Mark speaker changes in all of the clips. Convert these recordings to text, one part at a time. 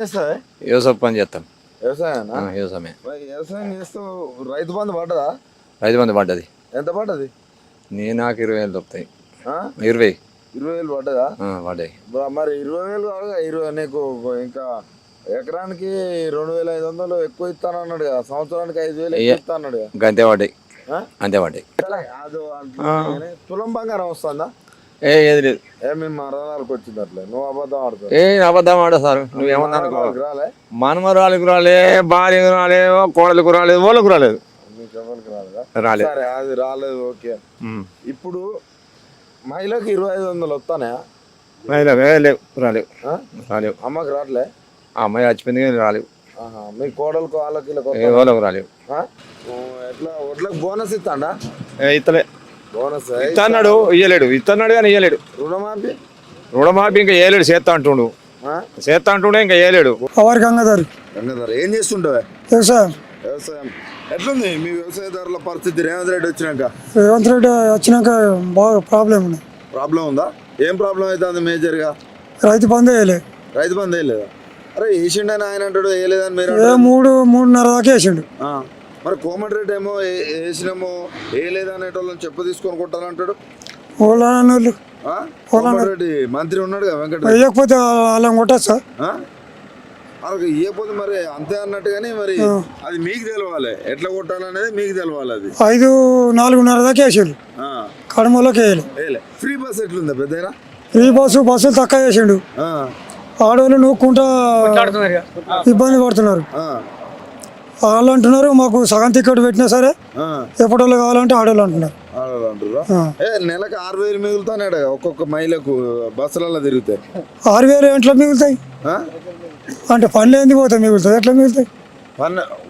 Speaker 1: వ్యవసాయ పని చేస్తాం.
Speaker 2: వ్యవసాయమే. వ్యవసాయం చేస్తూ రైతు బంధు పడ్డదా?
Speaker 1: రైతు బంధు పడ్డది.
Speaker 2: ఎంత పడ్డది?
Speaker 1: నాకు 20,000 దొరుకుతాయి. 20,000
Speaker 2: పడ్డదా?
Speaker 1: పడ్డాయి.
Speaker 2: మరి 20,000 నీకు ఇంకా ఎకరానికి 2,500 ఎక్కువ ఇస్తాను అన్నాడు కదా, సంవత్సరానికి 5,000 ఇస్తా అన్నాడు కదా.
Speaker 1: అంతే పడ్డాయి. అంతే పడ్డాయి.
Speaker 2: తులం బంగారం వస్తుందా?
Speaker 1: ఏది లేదు.
Speaker 2: మేము మరణాలకు వచ్చింది అట్లే. నువ్వు అబద్ధం ఆడుతావు.
Speaker 1: అబద్ధం ఆడ సార్. నువ్వేమన్నా
Speaker 2: రాలే,
Speaker 1: మనమరాలకు రాలే, భార్యకు రాలేదు, కోడలకు రాలేదు, వాళ్ళకు రాలేదు. రాలేదు.
Speaker 2: సరే, అది రాలేదు. ఓకే. ఇప్పుడు మహిళకి 2,500 వస్తానయా?
Speaker 1: లేవు, రాలేవు. రాలేవు.
Speaker 2: అమ్మకి రావట్లే?
Speaker 1: అమ్మాయి చచ్చిపోయింది కానీ రాలేవు.
Speaker 2: మీ కోడలకు
Speaker 1: వాళ్ళకు రాలేవు.
Speaker 2: ఎట్లా ఒట్లకు బోనస్ ఇస్తాడా?
Speaker 1: ఇస్తలే.
Speaker 2: బోనస్
Speaker 1: ఇస్తున్నాడు, ఇయ్యలేడు. ఇస్తున్నాడు కానీ ఇయ్యలేడు. రుణమాఫీ ఇంకా వేయలేడు. చేస్తా అంటుండు ఇంకా వేయలేడు.
Speaker 2: గంగాధర్ ఏం చేస్తుంటావే? వ్యవసాయం ఎట్లుంది మీ వ్యవసాయదారుల పరిస్థితి? రేవంత్ రెడ్డి వచ్చినాక
Speaker 3: బాగా ప్రాబ్లం
Speaker 2: ఉందా? ఏం ప్రాబ్లం అవుతుంది మేజర్గా?
Speaker 3: రైతు బంధు
Speaker 2: వేయలేదా? అరే వేసిండని ఆయన అంటాడు, వేయలేదని మీరు
Speaker 3: 3.5 దాకా వేసిండు.
Speaker 2: మరి కోమటిరెడ్డి ఏమో వేసినామో వేయలేదు అనేటోళ్ళని చెప్పు తీసుకొని కొట్టాలంటాడు. కోమటిరెడ్డి మంత్రి ఉన్నాడు కదా వెంకట,
Speaker 3: వేయకపోతే వాళ్ళని కొట్టచ్చు సార్.
Speaker 2: వాళ్ళకి ఇవ్వకపోతే మరి అంతే అన్నట్టు. కానీ మరి అది మీకు తెలవాలి, ఎట్లా కొట్టాలనేది మీకు తెలవాలి. అది
Speaker 3: 4.5 దాకా వేసిండు. కడమలోకి
Speaker 2: వేయలే. ఫ్రీ బస్ ఎట్లుందా పెద్ద?
Speaker 3: ఫ్రీ బస్సులు తక్కువ వేసిండు. ఆడవాళ్ళు నూక్కుంటా ఇబ్బంది పడుతున్నారు. వాళ్ళు అంటున్నారు మాకు సగం టికెట్ పెట్టినా సరే ఎప్పటిలో కావాలంటే ఆడవాళ్ళు అంటున్నారు.
Speaker 2: నెలకు 6,000 మిగులుతానే ఒక్కొక్క మహిళకు బస్సులలో తిరుగుతాయి.
Speaker 3: 6,000 ఎట్లా మిగులుతాయి? అంటే పనులు ఏంది పోతాయి మిగులుతాయి? ఎట్లా మిగులుతాయి?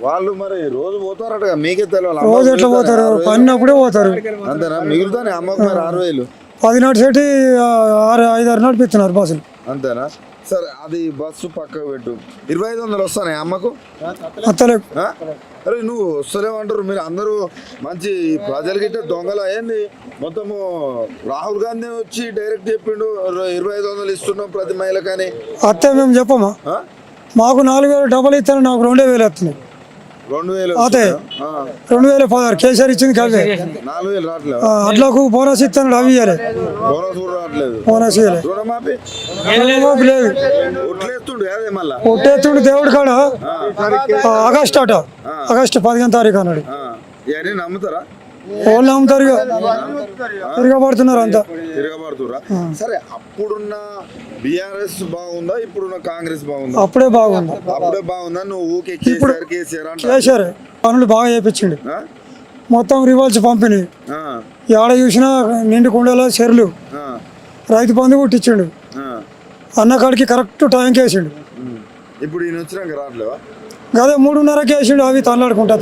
Speaker 2: వాళ్ళు మరి రోజు పోతారట, మీకే తెలియాలి.
Speaker 3: రోజు ఎట్లా పోతారు? పన్నప్పుడే పోతారు.
Speaker 2: అంతేనా? మిగులుతానే అమ్మకు మరి 6,000?
Speaker 3: 10 నాటి సెట్టి 5-6 నడిపిస్తున్నారు బస్సులు.
Speaker 2: అంతేనా? సరే, అది బస్సు పక్కకు పెట్టు. 2,500 వస్తాయి అమ్మకు? అరే నువ్వు వస్తలేమంటారు మీరు అందరూ. మంచి ప్రజలకి దొంగలు అయ్యండి. మొత్తము రాహుల్ గాంధీ వచ్చి డైరెక్ట్ చెప్పిండు 2,500 ఇస్తున్నాం ప్రతి మహిళ. కానీ
Speaker 3: అత్తే మేము చెప్పమా? మాకు 4,000 డబ్బులు ఇస్తాను, నాకు 2,000 వస్తున్నాయి. 2,016 కేసీఆర్ ఇచ్చింది కలిపి
Speaker 2: 4,000 రావట్లేదు.
Speaker 3: అట్లకు బోనస్ ఇస్తాను, అవి ఇవ్వాలి.
Speaker 2: బోనస్ కూడా రావట్లేదు.
Speaker 3: బోనస్ ఇవ్వాలి.
Speaker 2: రుణమాఫీ
Speaker 3: లేదు. ఒట్టేస్తుండు దేవుడు కాడ. ఆగస్టు 15వ తారీఖు అన్నాడు.
Speaker 2: నమ్ముతారా?
Speaker 3: వాళ్ళు నమ్ముతారు. తిరగబడుతున్నారు అంతా.
Speaker 2: సరే, అప్పుడున్న బిఆర్ఎస్ బాగుందా, ఇప్పుడున్న కాంగ్రెస్ బాగుందా?
Speaker 3: అప్పుడే
Speaker 2: బాగుందా? నువ్వు ఊకే
Speaker 3: కేసీఆర్ పనులు బాగా చేయించిండు. మొత్తం రివాల్స్ పంపిణీ ఏడ చూసినా నిండు కుండలో చెరువులు. రైతు బంధు పుట్టించిండు. అన్నకాడికి కరెక్ట్ టైంకి వేసిండు.
Speaker 2: ఇప్పుడు ఈయన వచ్చినాక రావట్లేవా?
Speaker 3: అదే 3.5కి వేసిండు. అవి తల్లాడుకుంటా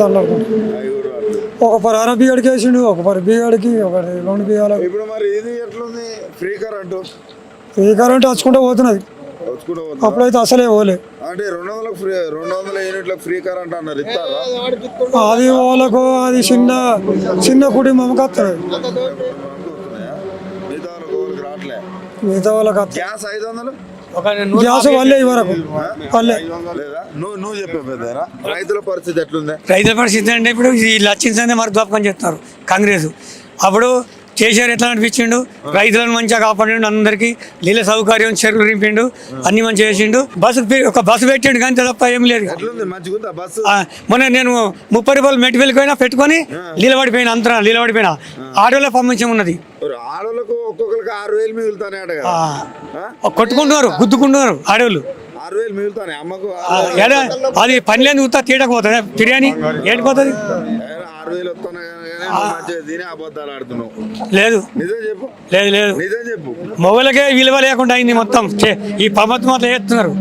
Speaker 3: ఒక పరి అరబిగాడికి వేసిండు, ఒక పరి బీగాడికి, ఒక 2 బియ్యాలు.
Speaker 2: ఇప్పుడు మరి ఇది ఎట్లుంది? ఫ్రీ
Speaker 3: కరెంట్ వచ్చుకుంటూ పోతున్నది. అప్పుడైతే అసలే పోలే.
Speaker 2: అంటే 200 యూనిట్లకు ఫ్రీ కరెంట్ అన్నారు, ఇస్తారా?
Speaker 3: అది వాళ్ళకు అది చిన్న కుటుంబంకి వస్తుంది. మిగతా వాళ్ళకి
Speaker 2: గ్యాస్ 500
Speaker 3: గ్యాస్ వాళ్ళే వరకు వాళ్ళే.
Speaker 2: నువ్వు చెప్పే పెద్దరా రైతుల పరిస్థితి ఎట్లుంది?
Speaker 4: రైతుల పరిస్థితి అంటే ఇప్పుడు వీళ్ళు వచ్చిందే మరి జ్ఞాపకం చేస్తున్నారు కాంగ్రెస్. అప్పుడు కేసీఆర్ ఎట్లా అనిపించిండు, రైతులను మంచిగా కాపాడిండు, అందరికి నీళ్ళ సౌకర్యం, చెరువులు నింపిండు, అన్ని మంచిగా చేసిండు. ఒక బస్సు పెట్టిండు కానీ తప్ప ఏం లేదు. మొన్న నేను 30 రూపాయలు మెట్టివెళ్ళి పోయినా పెట్టుకొని నిలబడిపోయినా, అంతరా నిలబడిపోయినా. ఆడోళ్ళ పంపించం ఉన్నది.
Speaker 2: ఆడోళ్ళకు ఒక్కొక్కరికి 6,000 మిగులుతానే.
Speaker 4: కొట్టుకుంటున్నారు, గుద్దుకుంటున్నారు ఆడోళ్ళు.
Speaker 2: 6,000 మిగులుతానే అమ్మకు.
Speaker 4: అది పని లేని ఉత్తా తీయకపోతుంది బిర్యానీ ఏడిపోతుంది.
Speaker 2: 6,000 వస్తానే అబద్ధాలు ఆడుతున్నావు.
Speaker 4: లేదు మొగలకే విలువ లేకుండా అయింది మొత్తం. ఈ ప్రభుత్వం అట్లా చేస్తున్నారు.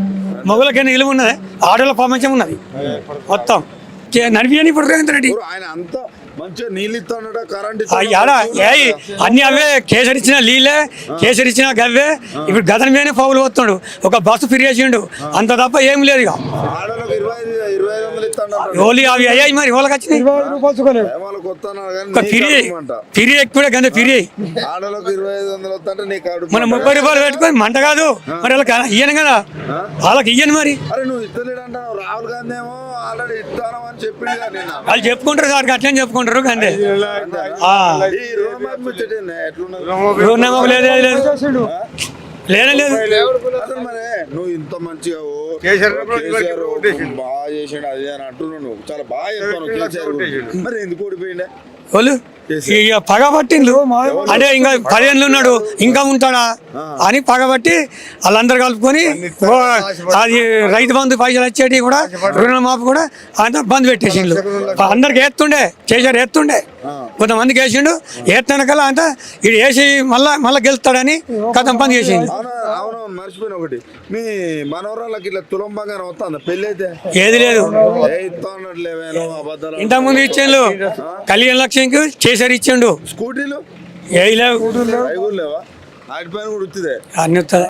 Speaker 4: మొగలకైనా విలువ ఉన్నది, ఆడోళ్ళ ప్రపంచం ఉన్నది మొత్తం. నడిపియని ఇప్పుడు రేవంత్ రెడ్డి
Speaker 2: ఆయన అంతా మంచిగా నీళ్ళు ఇస్తాడట, కరెంట్
Speaker 4: అన్ని అవే. కేసరి ఇచ్చిన నీళ్ళే, కేసరి ఇచ్చిన గవ్వే. ఇప్పుడు గతం మీదనే పౌలు వస్తున్నాడు. ఒక బస్సు ఫ్రీ చేసిండు, అంత తప్ప ఏం లేదు. ఇక
Speaker 2: 2,500
Speaker 4: ఓలి అవి అయ్యాయి మరి వాళ్ళకి వచ్చినాయి
Speaker 3: 25 రూపాయలు చుక్కలేవు.
Speaker 2: వాళ్ళకి వస్తాను కానీ
Speaker 4: ఒక ఫిరి ఎక్కువ కంటే ఫిరి
Speaker 2: ఆడలకు 2500 వస్తుంటే నీ కాడు
Speaker 4: మనం 30 రూపాయలు పెట్టుకొని మంట కాదు మరి వాళ్ళకి ఇయ్యను కదా వాళ్ళకి ఇయ్యను మరి
Speaker 2: అరే నువ్వు ఇస్తలేడంట రాహుల్ గాంధీ ఏమో ఆల్రెడీ ఇస్తాను అని చెప్పింది కదా నిన్న.
Speaker 4: వాళ్ళు చెప్పుకుంటారు సార్ అట్లా చెప్పుకుంటారు అంతే
Speaker 2: ఈ రుణమాఫీ ముచ్చట ఏంది? ఎట్లున్నది?
Speaker 4: రుణమాఫీ లేదు లేదు
Speaker 3: చేసిండు.
Speaker 4: లేనే లేదు
Speaker 2: అసలు మరి నువ్వు ఇంత మంచిగా
Speaker 1: కేసీఆర్
Speaker 2: బాగా చేసాడు అది అని అంటున్నావు నువ్వు చాలా బాగా చెప్తాను కేసీఆర్ గురించి. మరి ఎందుకు ఓడిపోయిండే?
Speaker 4: వాళ్ళు ఇక పగబట్టిండ్రు అంటే ఇంకా 10 ఏళ్ళు ఉన్నాడు ఇంకా ఉంటాడా అని పగబట్టి వాళ్ళందరూ కలుపుకొని అది రైతు బంధు పైసలు వచ్చేటి కూడా రుణమాఫీ కూడా అంతా బంద్ పెట్టేసిండు అందరికి వేస్తుండే కేసీఆర్ వేస్తుండే కొంతమందికి వేసిండు వేస్తానకల్లా అంతా ఇది వేసి మళ్ళా గెలుస్తాడని కథ బంద్ చేసిండు
Speaker 2: అవును మర్చిపోయిన ఒకటి మీ మనవరాళ్ళకి ఇట్లా తులం బంగారం వస్తుందా పెళ్ళి అయితే?
Speaker 4: ఏది లేదు
Speaker 2: ఇస్తా ఉన్నట్లేవేనో అబద్ధాలు.
Speaker 4: ఇంతకుముందు ఇచ్చిండు కళ్యాణ లక్ష్యంకి కేసీఆర్ ఇచ్చిండు
Speaker 2: స్కూటీలు
Speaker 4: ఏ లేవు
Speaker 2: అవి కూడా లేవా? వాటిపైన కూడా ఉత్తిదే
Speaker 4: అన్ని వస్తుంది